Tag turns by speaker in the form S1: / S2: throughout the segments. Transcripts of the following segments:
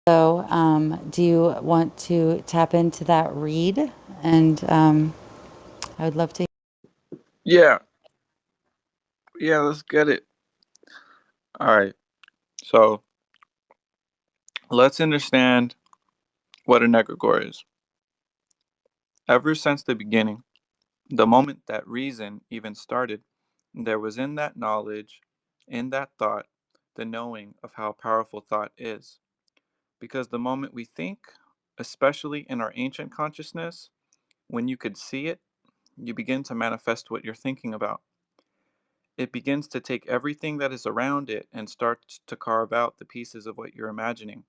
S1: So, do you want to tap into that read? And I would love to.
S2: Yeah, yeah, let's get it. All right. So let's understand what an egregore is. Ever since the beginning, the moment that reason even started, there was in that knowledge, in that thought, the knowing of how powerful thought is. Because the moment we think, especially in our ancient consciousness, when you could see it, you begin to manifest what you're thinking about. It begins to take everything that is around it and starts to carve out the pieces of what you're imagining.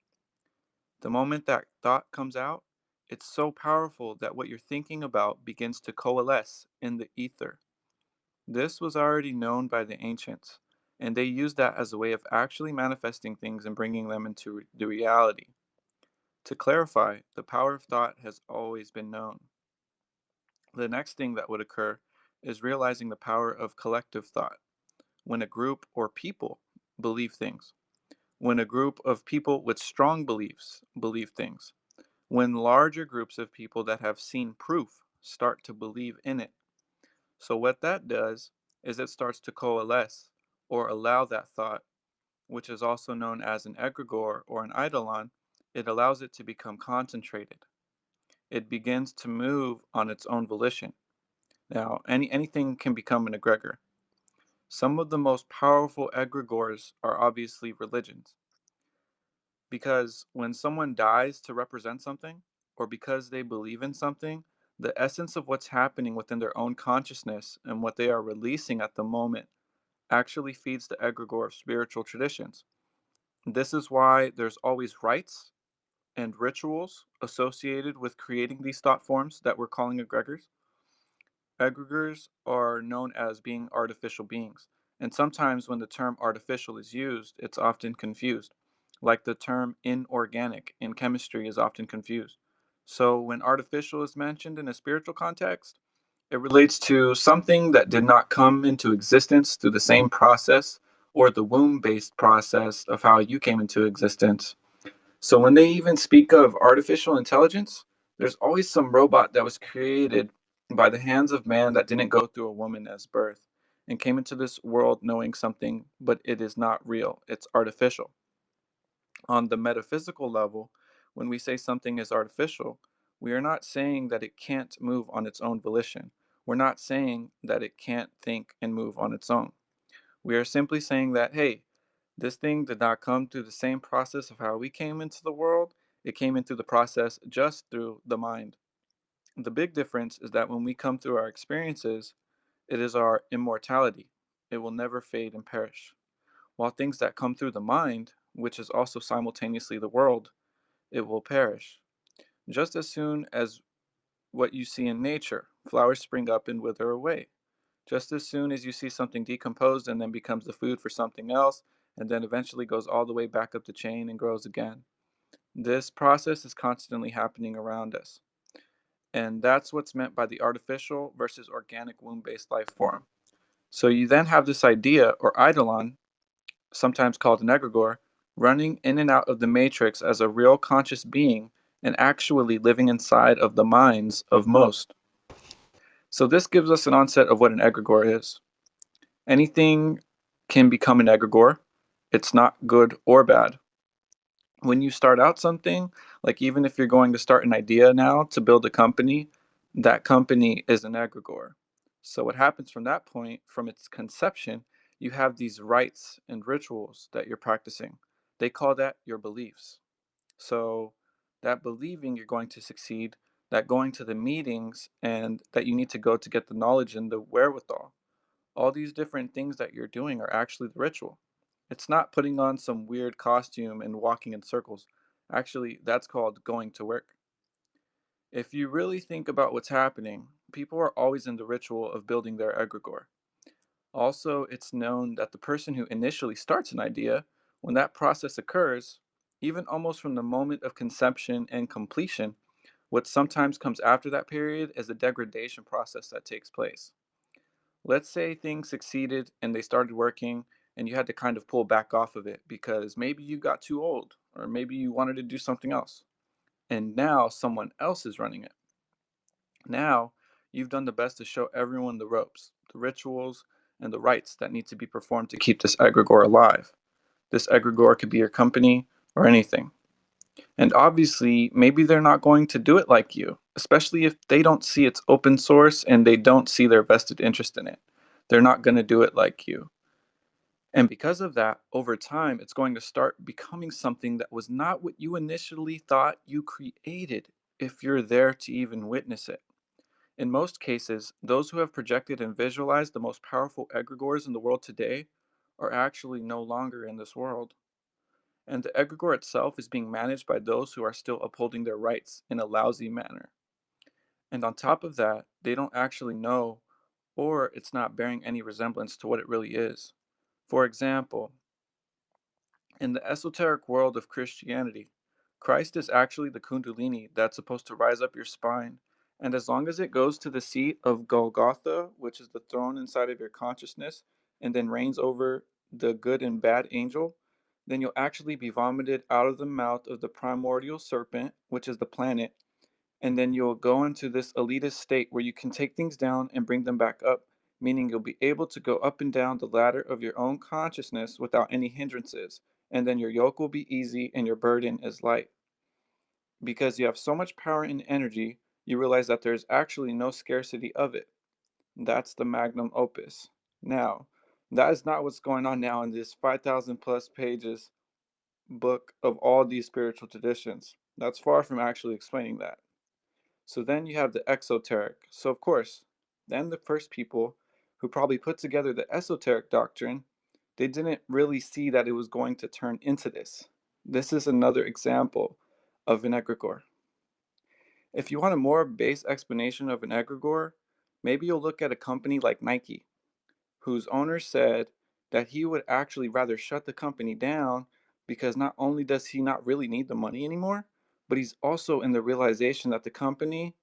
S2: The moment that thought comes out, it's so powerful that what you're thinking about begins to coalesce in the ether. This was already known by the ancients, and they used that as a way of actually manifesting things and bringing them into the reality. To clarify, the power of thought has always been known. The next thing that would occur is realizing the power of collective thought. When a group or people believe things, when a group of people with strong beliefs believe things, when larger groups of people that have seen proof start to believe in it. So, what that does is it starts to coalesce or allow that thought, which is also known as an egregore or an eidolon, it allows it to become concentrated. It begins to move on its own volition. Now, anything can become an egregor. Some of the most powerful egregores are obviously religions, because when someone dies to represent something, or because they believe in something, the essence of what's happening within their own consciousness and what they are releasing at the moment actually feeds the egregore of spiritual traditions. This is why there's always rites and rituals associated with creating these thought forms that we're calling egregores. Egregores are known as being artificial beings, and sometimes when the term artificial is used, it's often confused. Like the term inorganic in chemistry is often confused. So when artificial is mentioned in a spiritual context, it relates to something that did not come into existence through the same process or the womb based process of how you came into existence. So when they even speak of artificial intelligence, there's always some robot that was created by the hands of man that didn't go through a woman as birth and came into this world knowing something, but it is not real. It's artificial. On the metaphysical level, when we say something is artificial, we are not saying that it can't move on its own volition. We're not saying that it can't think and move on its own. We are simply saying that, hey, this thing did not come through the same process of how we came into the world. It came into the process just through the mind. The big difference is that when we come through our experiences, it is our immortality. It will never fade and perish. While things that come through the mind, which is also simultaneously the world, it will perish. Just as soon as what you see in nature, flowers spring up and wither away. Just as soon as you see something decomposed and then becomes the food for something else, and then eventually goes all the way back up the chain and grows again. This process is constantly happening around us. And that's what's meant by the artificial versus organic womb based life form. So you then have this idea, or eidolon, sometimes called an egregore, running in and out of the matrix as a real conscious being and actually living inside of the minds of most. So this gives us an onset of what an egregore is. Anything can become an egregore. It's not good or bad. When you start out something, like even if you're going to start an idea now to build a company, that company is an egregore. So what happens from that point, from its conception, you have these rites and rituals that you're practicing. They call that your beliefs. So that believing you're going to succeed, that going to the meetings and that you need to go to get the knowledge and the wherewithal, all these different things that you're doing are actually the ritual. It's not putting on some weird costume and walking in circles. Actually, that's called going to work. If you really think about what's happening, people are always in the ritual of building their egregore. Also, it's known that the person who initially starts an idea, when that process occurs, even almost from the moment of conception and completion, what sometimes comes after that period is a degradation process that takes place. Let's say things succeeded and they started working and you had to kind of pull back off of it because maybe you got too old. or maybe you wanted to do something else, and now someone else is running it. Now, you've done the best to show everyone the ropes, the rituals, and the rites that need to be performed to keep this egregore alive. This egregore could be your company or anything. And obviously, maybe they're not going to do it like you, especially if they don't see it's open source and they don't see their vested interest in it. They're not going to do it like you. And because of that, over time, it's going to start becoming something that was not what you initially thought you created if you're there to even witness it. In most cases, those who have projected and visualized the most powerful egregores in the world today are actually no longer in this world. And the egregore itself is being managed by those who are still upholding their rights in a lousy manner. And on top of that, they don't actually know, or it's not bearing any resemblance to what it really is. For example, in the esoteric world of Christianity, Christ is actually the Kundalini that's supposed to rise up your spine. And as long as it goes to the seat of Golgotha, which is the throne inside of your consciousness, and then reigns over the good and bad angel, then you'll actually be vomited out of the mouth of the primordial serpent, which is the planet, and then you'll go into this elitist state where you can take things down and bring them back up, meaning you'll be able to go up and down the ladder of your own consciousness without any hindrances, and then your yoke will be easy and your burden is light. Because you have so much power and energy, you realize that there's actually no scarcity of it. That's the magnum opus. Now, that is not what's going on now in this 5,000 plus pages book of all these spiritual traditions. That's far from actually explaining that. So then you have the exoteric. So, of course, then the first people who probably put together the esoteric doctrine, they didn't really see that it was going to turn into this. This is another example of an egregore. If you want a more base explanation of an egregore, maybe you'll look at a company like Nike, whose owner said that he would actually rather shut the company down because not only does he not really need the money anymore, but he's also in the realization that the company,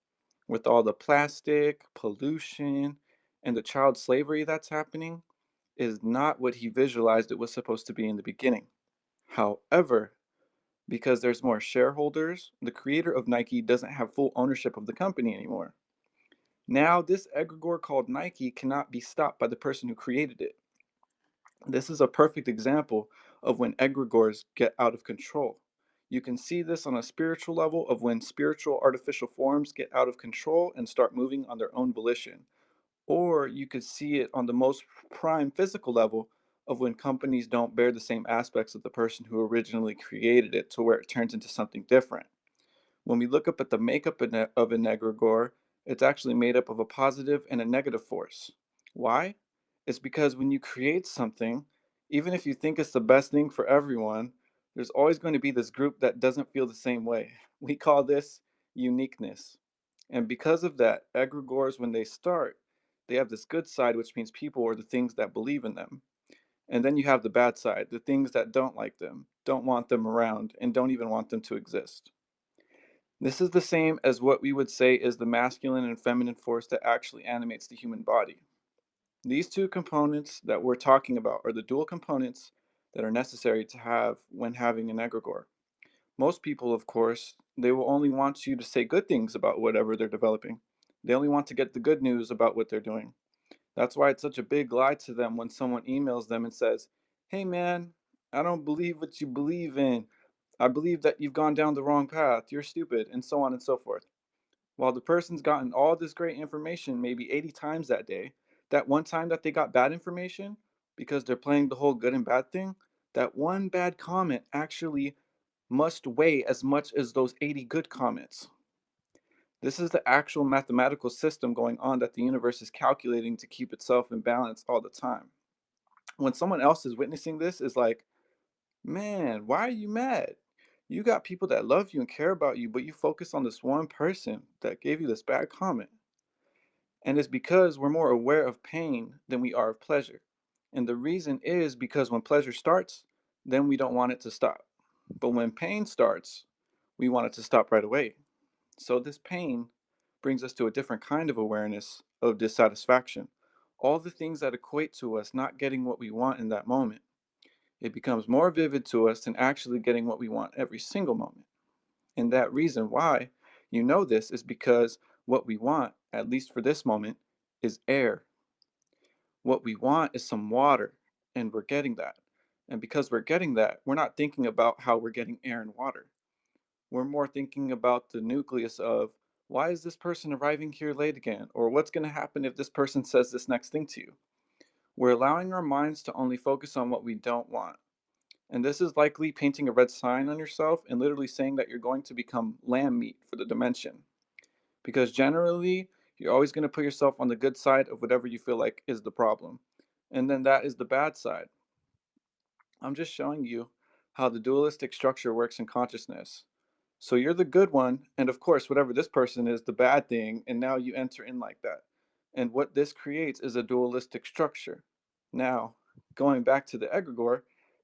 S2: with all the plastic, pollution, and the child slavery that's happening, is not what he visualized it was supposed to be in the beginning. However, because there's more shareholders, the creator of Nike doesn't have full ownership of the company anymore. Now, this egregore called Nike cannot be stopped by the person who created it. This is a perfect example of when egregores get out of control. You can see this on a spiritual level of when spiritual artificial forms get out of control and start moving on their own volition. Or you could see it on the most prime physical level of when companies don't bear the same aspects of the person who originally created it to where it turns into something different. When we look up at the makeup of an egregore, it's actually made up of a positive and a negative force. Why? It's because when you create something, even if you think it's the best thing for everyone, there's always going to be this group that doesn't feel the same way. We call this uniqueness. And because of that, egregores, when they start, they have this good side, which means people are the things that believe in them. And then you have the bad side, the things that don't like them, don't want them around, and don't even want them to exist. This is the same as what we would say is the masculine and feminine force that actually animates the human body. These two components that we're talking about are the dual components that are necessary to have when having an egregore. Most people, of course, they will only want you to say good things about whatever they're developing. They only want to get the good news about what they're doing. That's why it's such a big lie to them when someone emails them and says, "Hey man, I don't believe what you believe in. I believe that you've gone down the wrong path. You're stupid," and so on and so forth. While the person's gotten all this great information maybe 80 times that day, that one time that they got bad information, because they're playing the whole good and bad thing, that one bad comment actually must weigh as much as those 80 good comments. This is the actual mathematical system going on that the universe is calculating to keep itself in balance all the time. When someone else is witnessing this, is like, man, why are you mad? You got people that love you and care about you, but you focus on this one person that gave you this bad comment. And it's because we're more aware of pain than we are of pleasure. And the reason is because when pleasure starts, then we don't want it to stop. But when pain starts, we want it to stop right away. So this pain brings us to a different kind of awareness of dissatisfaction. All the things that equate to us not getting what we want in that moment. It becomes more vivid to us than actually getting what we want every single moment. And that reason why you know this is because what we want, at least for this moment, is air. What we want is some water, and we're getting that. And because we're getting that, we're not thinking about how we're getting air and water. We're more thinking about the nucleus of why is this person arriving here late again? Or what's going to happen if this person says this next thing to you? We're allowing our minds to only focus on what we don't want. And this is likely painting a red sign on yourself and literally saying that you're going to become lamb meat for the dimension. Because generally, you're always going to put yourself on the good side of whatever you feel like is the problem. And then that is the bad side. I'm just showing you how the dualistic structure works in consciousness. So you're the good one, and of course, whatever this person is, the bad thing, and now you enter in like that. And what this creates is a dualistic structure. Now, going back to the egregore,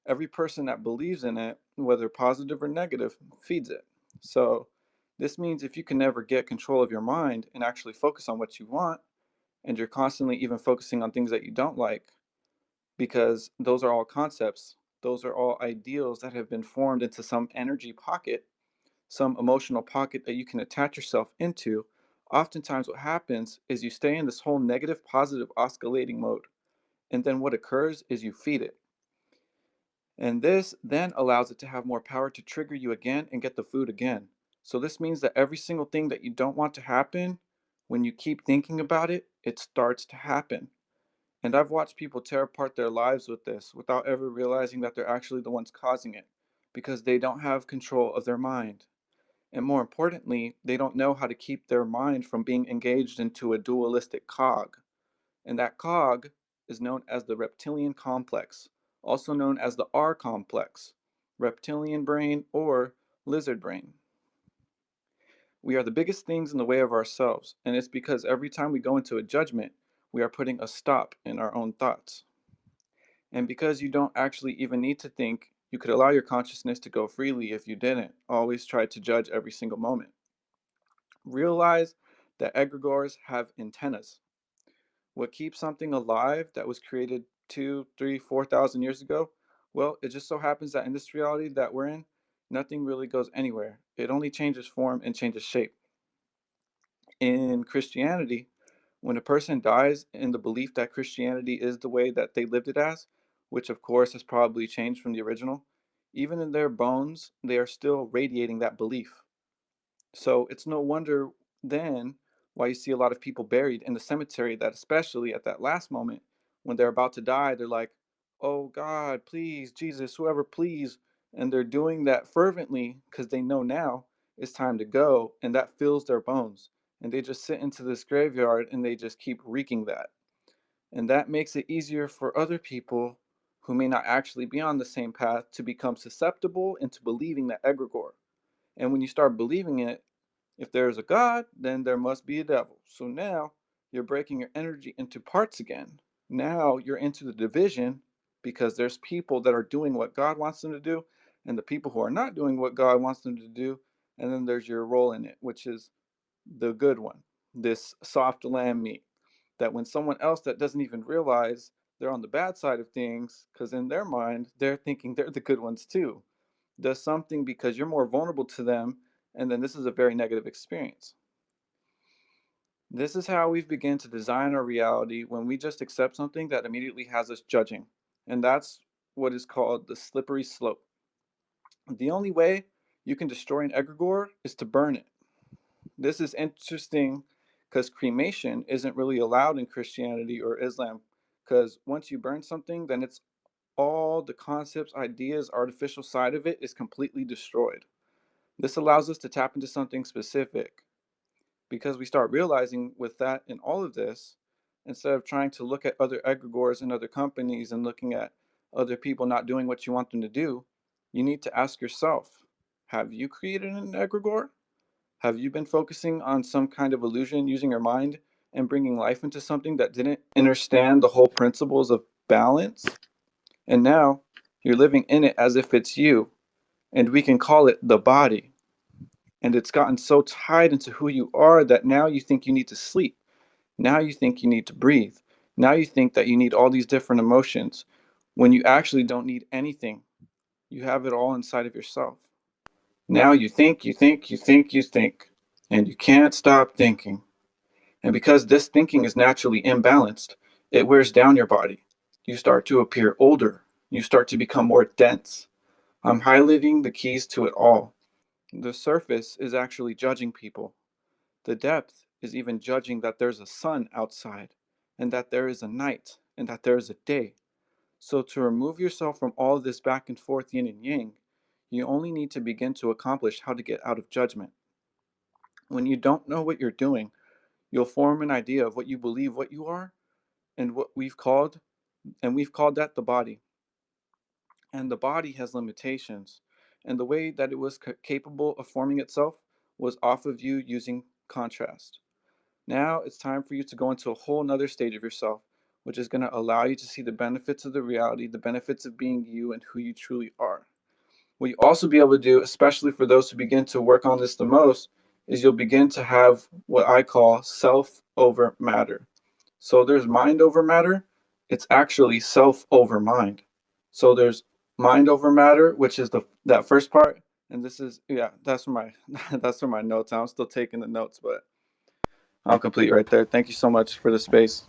S2: every person that believes in it, whether positive or negative, feeds it. So this means if you can never get control of your mind and actually focus on what you want, and you're constantly even focusing on things that you don't like, because those are all concepts, those are all ideals that have been formed into some energy pocket, some emotional pocket that you can attach yourself into. Oftentimes what happens is you stay in this whole negative positive oscillating mode, and then what occurs is you feed it, and this then allows it to have more power to trigger you again and get the food again. So this means that every single thing that you don't want to happen, when you keep thinking about it, it starts to happen. And I've watched people tear apart their lives with this without ever realizing that they're actually the ones causing it, because they don't have control of their mind. And more importantly, they don't know how to keep their mind from being engaged into a dualistic cog. And that cog is known as the reptilian complex, also known as the R complex, reptilian brain or lizard brain. We are the biggest things in the way of ourselves, and it's because every time we go into a judgment, we are putting a stop in our own thoughts. And because you don't actually even need to think, you could allow your consciousness to go freely if you didn't always try to judge every single moment. Realize that egregores have antennas. What keeps something alive that was created 2, 3, 4,000 years ago? Well, it just so happens that in this reality that we're in, nothing really goes anywhere. It only changes form and changes shape. In Christianity, when a person dies in the belief that Christianity is the way that they lived it as, which of course has probably changed from the original, even in their bones, they are still radiating that belief. So it's no wonder then why you see a lot of people buried in the cemetery that, especially at that last moment when they're about to die, they're like, oh God, please, Jesus, whoever, please. And they're doing that fervently because they know now it's time to go, and that fills their bones. And they just sit into this graveyard and they just keep reeking that. And that makes it easier for other people who may not actually be on the same path to become susceptible into believing that egregore. And when you start believing it, if there is a God, then there must be a devil. So now you're breaking your energy into parts again. Now you're into the division because there's people that are doing what God wants them to do and the people who are not doing what God wants them to do. And then there's your role in it, which is the good one, this soft lamb meat. That when someone else that doesn't even realize they're on the bad side of things, because in their mind, they're thinking they're the good ones too, does something because you're more vulnerable to them, and then this is a very negative experience. This is how we've begun to design our reality when we just accept something that immediately has us judging. And that's what is called the slippery slope. The only way you can destroy an egregore is to burn it. This is interesting because cremation isn't really allowed in Christianity or Islam, because once you burn something, then it's all the concepts, ideas, artificial side of it is completely destroyed. This allows us to tap into something specific because we start realizing with that in all of this, instead of trying to look at other egregores and other companies and looking at other people not doing what you want them to do, you need to ask yourself, have you created an egregore? Have you been focusing on some kind of illusion using your mind and bringing life into something that didn't understand the whole principles of balance? And now you're living in it as if it's you, and we can call it the body. And it's gotten so tied into who you are that now you think you need to sleep. Now you think you need to breathe. Now you think that you need all these different emotions. when you actually don't need anything. You have it all inside of yourself. Now you think, you think, you think, you think, and you can't stop thinking. And because this thinking is naturally imbalanced, it wears down your body. You start to appear older. You start to become more dense. I'm highlighting the keys to it all. The surface is actually judging people. The depth is even judging that there's a sun outside, and that there is a night, and that there is a day. So, to remove yourself from all this back and forth yin and yang, you only need to begin to accomplish how to get out of judgment. When you don't know what you're doing, you'll form an idea of what you believe what you are, and we've called that the body. And the body has limitations. And the way that it was capable of forming itself was off of you using contrast. Now it's time for you to go into a whole nother stage of yourself, which is going to allow you to see the benefits of the reality, the benefits of being you and who you truly are. What you also be able to do, especially for those who begin to work on this the most, is you'll begin to have what I call self over matter. So there's mind over matter. It's actually self over mind. So there's mind over matter, which is the that first part, and this is yeah, that's for my that's for my notes. I'm still taking the notes, but I'll complete right there. Thank you so much for the space.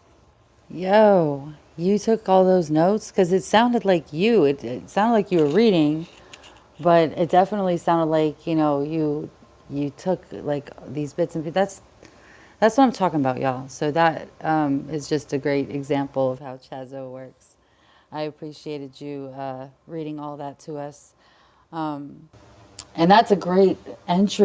S1: Yo, you took all those notes? Because it sounded like you. It sounded like you were reading, but it definitely sounded like, you took like these bits and pieces. That's what I'm talking about, y'all. So that is just a great example of how Chazo works. I appreciated you reading all that to us. And that's a great entry